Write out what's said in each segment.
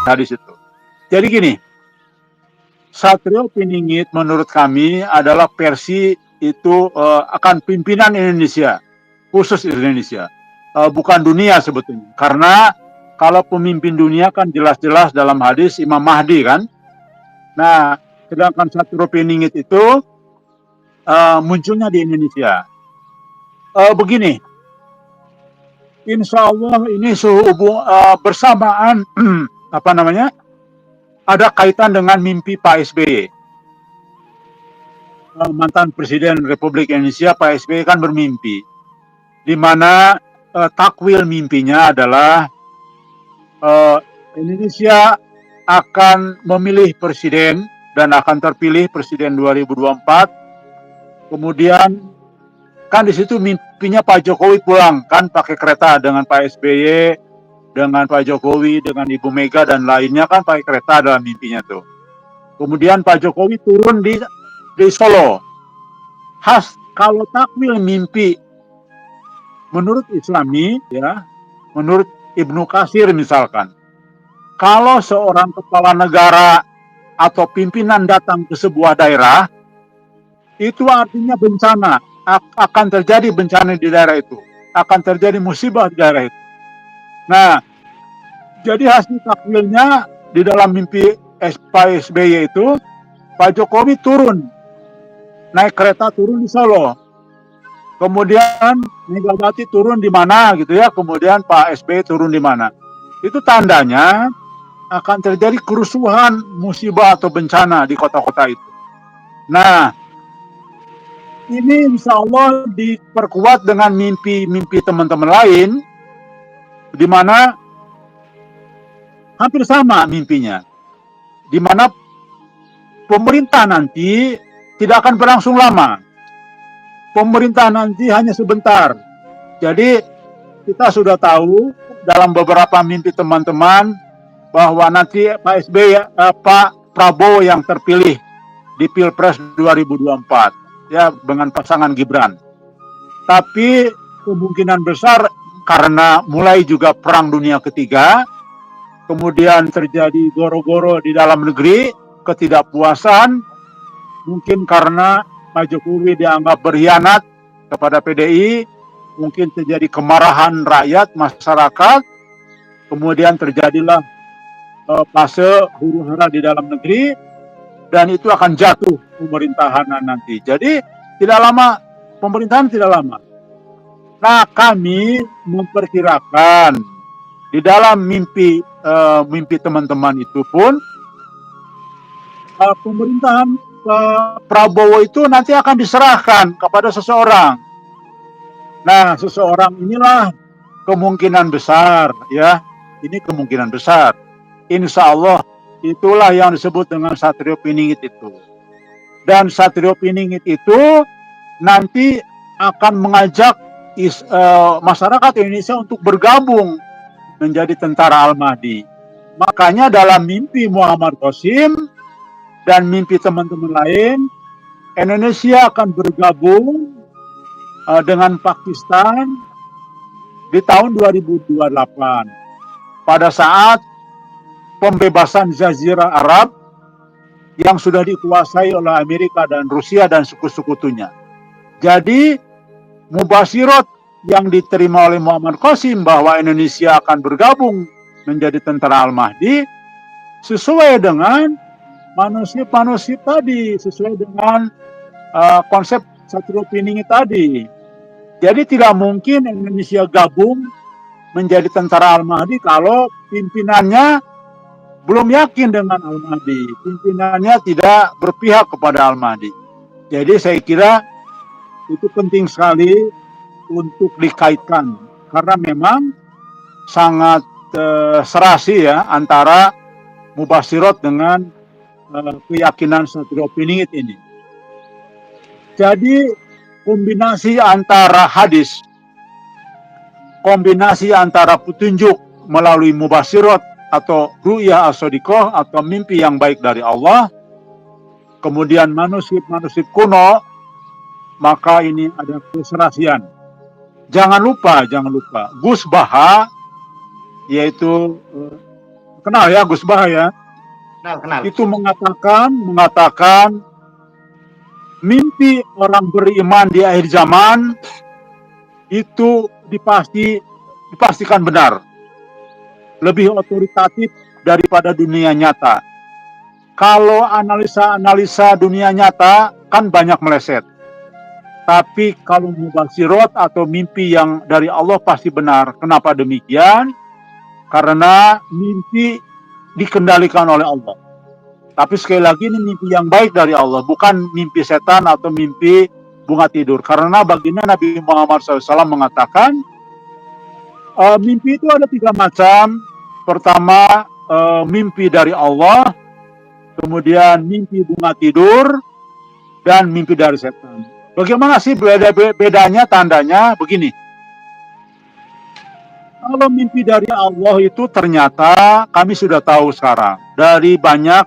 hadis itu. Jadi gini, Satrio Piningit menurut kami adalah versi itu akan pimpinan Indonesia, khusus Indonesia, bukan dunia sebetulnya. Karena kalau pemimpin dunia kan jelas-jelas dalam hadis Imam Mahdi kan. Nah, sedangkan Satrio Piningit itu munculnya di Indonesia. Begini, insya Allah ini bersamaan apa namanya, ada kaitan dengan mimpi Pak SBY. Mantan Presiden Republik Indonesia Pak SBY kan bermimpi, di mana takwil mimpinya adalah Indonesia akan memilih presiden dan akan terpilih presiden 2024. Kemudian kan di situ mimpinya Pak Jokowi pulang kan pakai kereta dengan Pak SBY, dengan Pak Jokowi, dengan Ibu Mega dan lainnya kan pakai kereta dalam mimpinya tuh. Kemudian Pak Jokowi turun di Solo. Kalau takwil mimpi menurut Islami ya, menurut Ibnu Katsir misalkan, kalau seorang kepala negara atau pimpinan datang ke sebuah daerah, itu artinya bencana, akan terjadi bencana di daerah itu, akan terjadi musibah di daerah itu. Nah, jadi hasil takwilnya di dalam mimpi Pak SBY itu, Pak Jokowi turun, naik kereta turun di Solo. Kemudian Megawati turun di mana gitu ya, kemudian Pak SBY turun di mana. Itu tandanya akan terjadi kerusuhan, musibah atau bencana di kota-kota itu. Nah, ini insya Allah diperkuat dengan mimpi-mimpi teman-teman lain, di mana hampir sama mimpinya, di mana pemerintah nanti tidak akan berlangsung lama. Pemerintah nanti hanya sebentar. Jadi kita sudah tahu dalam beberapa mimpi teman-teman bahwa nanti Pak SBY, Pak Prabowo yang terpilih di Pilpres 2024 ya dengan pasangan Gibran. Tapi kemungkinan besar karena mulai juga Perang Dunia Ketiga, kemudian terjadi goro-goro di dalam negeri, ketidakpuasan, mungkin karena Pak Jokowi dianggap berkhianat kepada PDI, mungkin terjadi kemarahan rakyat, masyarakat, kemudian terjadilah fase huru-hara di dalam negeri, dan itu akan jatuh pemerintahan nanti. Jadi tidak lama, pemerintahan tidak lama. Nah, kami memperkirakan di dalam mimpi teman-teman itu pun pemerintahan Prabowo itu nanti akan diserahkan kepada seseorang. Nah, seseorang inilah kemungkinan besar ya, ini kemungkinan besar. Insya Allah itulah yang disebut dengan Satrio Piningit itu. Dan Satrio Piningit itu nanti akan mengajak masyarakat Indonesia untuk bergabung menjadi tentara Al-Mahdi. Makanya dalam mimpi Muhammad Qasim dan mimpi teman-teman lain, Indonesia akan bergabung dengan Pakistan di tahun 2028 pada saat pembebasan Jazirah Arab yang sudah dikuasai oleh Amerika dan Rusia dan suku-sekutunya. Jadi mubasyirat yang diterima oleh Muhammad Qasim bahwa Indonesia akan bergabung menjadi tentara Al-Mahdi sesuai dengan manuskrip tadi, sesuai dengan konsep Satrio Piningit tadi. Jadi tidak mungkin Indonesia gabung menjadi tentara Al-Mahdi kalau pimpinannya belum yakin dengan Al-Mahdi, pimpinannya tidak berpihak kepada Al-Mahdi. Jadi saya kira itu penting sekali untuk dikaitkan, karena memang sangat serasi ya antara mubasyirat dengan keyakinan Satrio Piningit ini. Jadi kombinasi antara hadis, kombinasi antara petunjuk melalui mubasyirat atau ru'yah as-shadiqah atau mimpi yang baik dari Allah, kemudian manuskrip kuno, maka ini ada keserasian. Jangan lupa Gus Baha, yaitu Kenal ya Gus Bah ya? Kenal. Itu mengatakan mimpi orang beriman di akhir zaman itu dipastikan benar, lebih otoritatif daripada dunia nyata. Kalau analisa dunia nyata kan banyak meleset. Tapi kalau mubasyirat atau mimpi yang dari Allah pasti benar. Kenapa demikian? Karena mimpi dikendalikan oleh Allah. Tapi sekali lagi ini mimpi yang baik dari Allah, bukan mimpi setan atau mimpi bunga tidur. Karena baginda Nabi Muhammad SAW mengatakan mimpi itu ada 3 macam. Pertama mimpi dari Allah, kemudian mimpi bunga tidur, dan mimpi dari setan. Bagaimana sih bedanya, tandanya? Begini. Kalau mimpi dari Allah itu ternyata kami sudah tahu sekarang. Dari banyak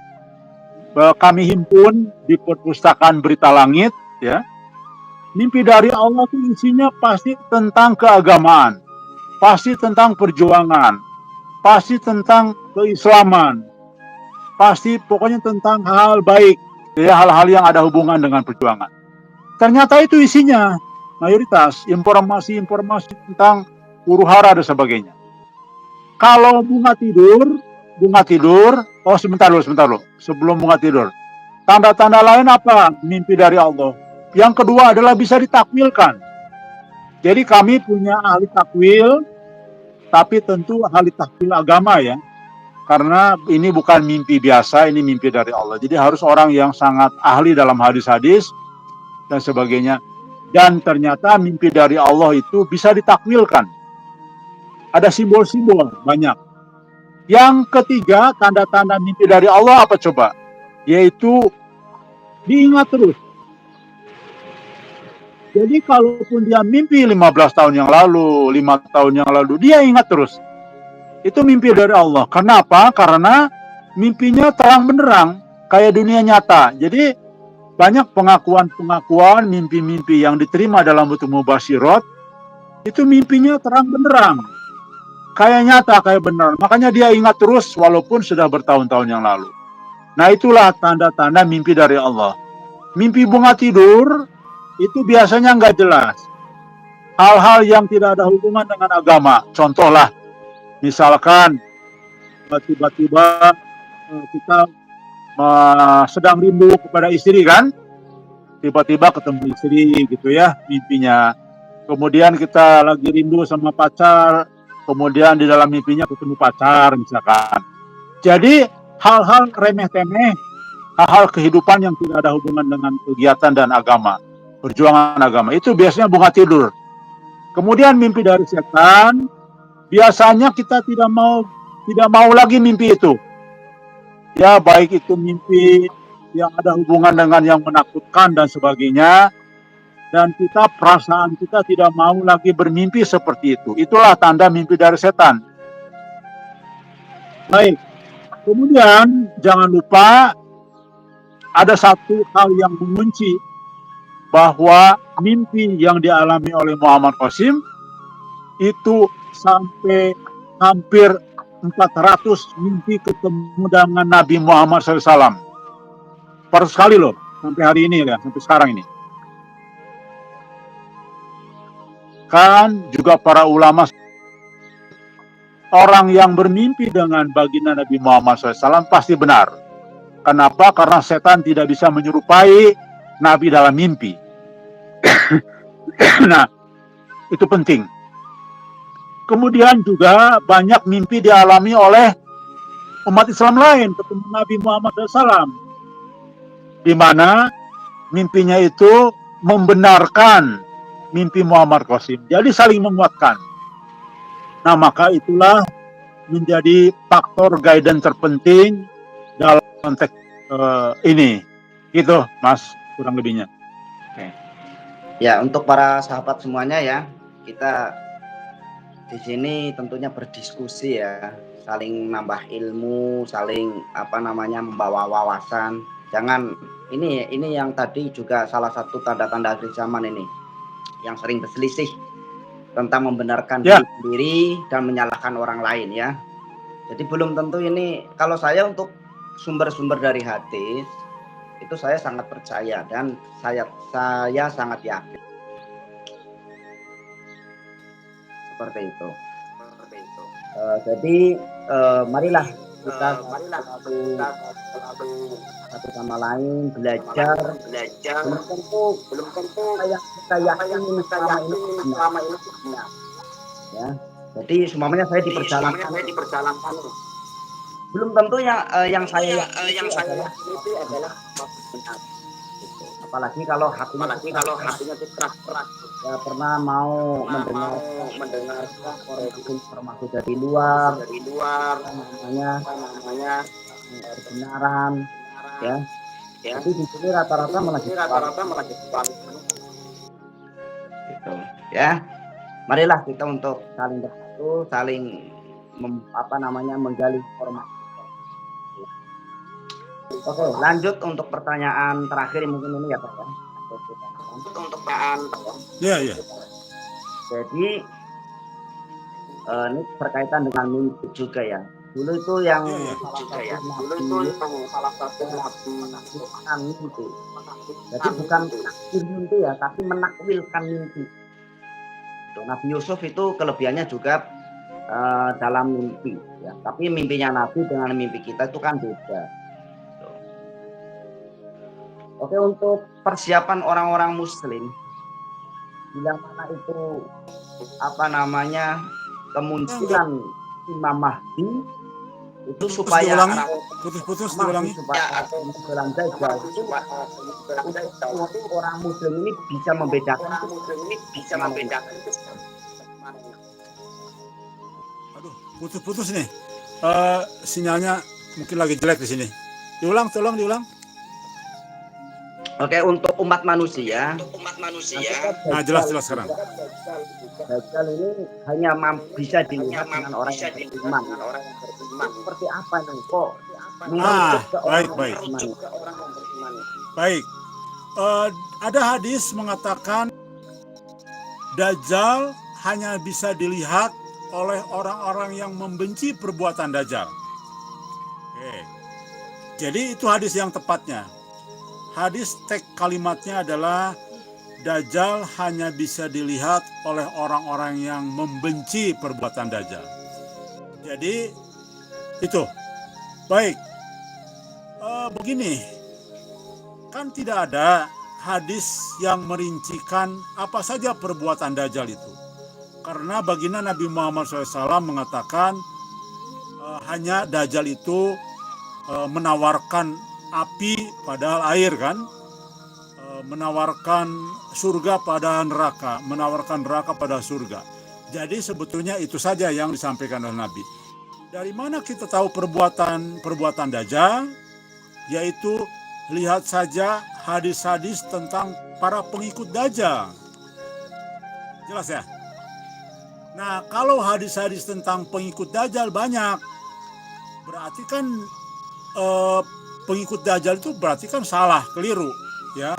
kami himpun di perpustakaan Berita Langit, ya. Mimpi dari Allah itu isinya pasti tentang keagamaan, pasti tentang perjuangan, pasti tentang keislaman, pasti pokoknya tentang hal baik, ya, hal-hal yang ada hubungan dengan perjuangan. Ternyata itu isinya mayoritas informasi-informasi tentang huru-hara dan sebagainya. Kalau bunga tidur, oh sebentar dulu, sebelum bunga tidur. Tanda-tanda lain apa? Mimpi dari Allah. Yang kedua adalah bisa ditakwilkan. Jadi kami punya ahli takwil, tapi tentu ahli takwil agama ya. Karena ini bukan mimpi biasa, ini mimpi dari Allah. Jadi harus orang yang sangat ahli dalam hadis-hadis dan sebagainya. Dan ternyata mimpi dari Allah itu bisa ditakwilkan. Ada simbol-simbol banyak. Yang ketiga, tanda-tanda mimpi dari Allah apa coba? Yaitu diingat terus. Jadi kalaupun dia mimpi 15 tahun yang lalu, 5 tahun yang lalu, dia ingat terus. Itu mimpi dari Allah. Kenapa? Karena mimpinya terang benderang, kayak dunia nyata. Jadi banyak pengakuan-pengakuan, mimpi-mimpi yang diterima dalam bentuk mubasyirat, itu mimpinya terang benderang. Kayak nyata, kayak benar. Makanya dia ingat terus walaupun sudah bertahun-tahun yang lalu. Nah itulah tanda-tanda mimpi dari Allah. Mimpi bunga tidur itu biasanya nggak jelas. Hal-hal yang tidak ada hubungan dengan agama. Contohlah, misalkan tiba-tiba kita sedang rindu kepada istri kan, tiba-tiba ketemu istri gitu ya mimpinya. Kemudian kita lagi rindu sama pacar, kemudian di dalam mimpinya ketemu pacar misalkan. Jadi hal-hal remeh-temeh, hal-hal kehidupan yang tidak ada hubungan dengan kegiatan dan agama, perjuangan agama, itu biasanya bunga tidur. Kemudian mimpi dari setan, biasanya kita tidak mau lagi mimpi itu. Ya baik itu mimpi yang ada hubungan dengan yang menakutkan dan sebagainya, dan perasaan kita tidak mau lagi bermimpi seperti itu. Itulah tanda mimpi dari setan. Baik, kemudian jangan lupa ada satu hal yang mengunci bahwa mimpi yang dialami oleh Muhammad Qasim itu sampai hampir 400 mimpi ketemu dengan Nabi Muhammad SAW. Per sekali loh, sampai hari ini ya, sampai sekarang ini. Kan juga para ulama, orang yang bermimpi dengan baginda Nabi Muhammad SAW pasti benar. Kenapa? Karena setan tidak bisa menyerupai Nabi dalam mimpi. Nah, itu penting. Kemudian juga banyak mimpi dialami oleh umat Islam lain ketemu Nabi Muhammad SAW, di mana mimpinya itu membenarkan mimpi Muhammad Qasim. Jadi saling menguatkan. Nah, maka itulah menjadi faktor guidance terpenting dalam konteks ini. Gitu, Mas, kurang lebihnya. Oke. Ya, untuk para sahabat semuanya ya, kita di sini tentunya berdiskusi ya, saling nambah ilmu, saling membawa wawasan. Jangan ini yang tadi juga salah satu tanda-tanda akhir zaman ini yang sering berselisih tentang membenarkan diri sendiri dan menyalahkan orang lain ya. Jadi belum tentu ini, kalau saya untuk sumber-sumber dari hadis itu saya sangat percaya dan saya sangat yakin seperti itu. Jadi marilah kita satu sama lain belajar. Belum tentu apa yang kita yakini selama ini benar. Ya. Jadi semuanya saya diperjalankan. Belum tentu yang saya yakini itu adalah benar. Apalagi kalau hatinya keras. Ya, pernah mau mendengar informasi dari luar, namanya kebenaran, ya. Jadi di sini rata-rata malah gitu. Ya. Marilah kita untuk saling bersatu, saling menggali informasi. Oke, lanjut untuk pertanyaan terakhir mungkin ini ya Pak ya. Iya. Jadi ini berkaitan dengan mimpi juga ya. Dulu itu yang salah satu nabi mimpi. Jadi bukan mimpi ya, tapi menakwilkan mimpi. Nabi Yusuf itu kelebihannya juga dalam mimpi ya. Tapi mimpinya Nabi dengan mimpi kita itu kan beda. Oke, untuk persiapan orang-orang Muslim, bila mana itu kemunculan Imam Mahdi itu supaya putus diulangi. Kemunculan Dajjal itu orang Muslim ini bisa membedakan. Aduh, putus nih. Sinyalnya mungkin lagi jelek di sini. Tolong diulang. Oke, untuk umat manusia. Nah, jelas sekarang. Dajjal ini hanya bisa dilihat dengan orang yang beriman. Seperti apa nih kok? Baik. Ada hadis mengatakan Dajjal hanya bisa dilihat oleh orang-orang yang membenci perbuatan Dajjal. Oke. Jadi itu hadis yang tepatnya. Hadis teks kalimatnya adalah Dajjal hanya bisa dilihat oleh orang-orang yang membenci perbuatan Dajjal. Jadi itu. Baik. Begini. Kan tidak ada hadis yang merincikan apa saja perbuatan Dajjal itu. Karena baginda Nabi Muhammad SAW mengatakan hanya Dajjal itu menawarkan api padahal air kan, menawarkan surga pada neraka, menawarkan neraka pada surga. Jadi sebetulnya itu saja yang disampaikan oleh Nabi. Dari mana kita tahu perbuatan Dajjal? Yaitu lihat saja hadis-hadis tentang para pengikut Dajjal. Jelas ya? Nah, kalau hadis-hadis tentang pengikut Dajjal banyak, berarti kan pengikut Dajjal itu berarti kan salah, keliru, ya.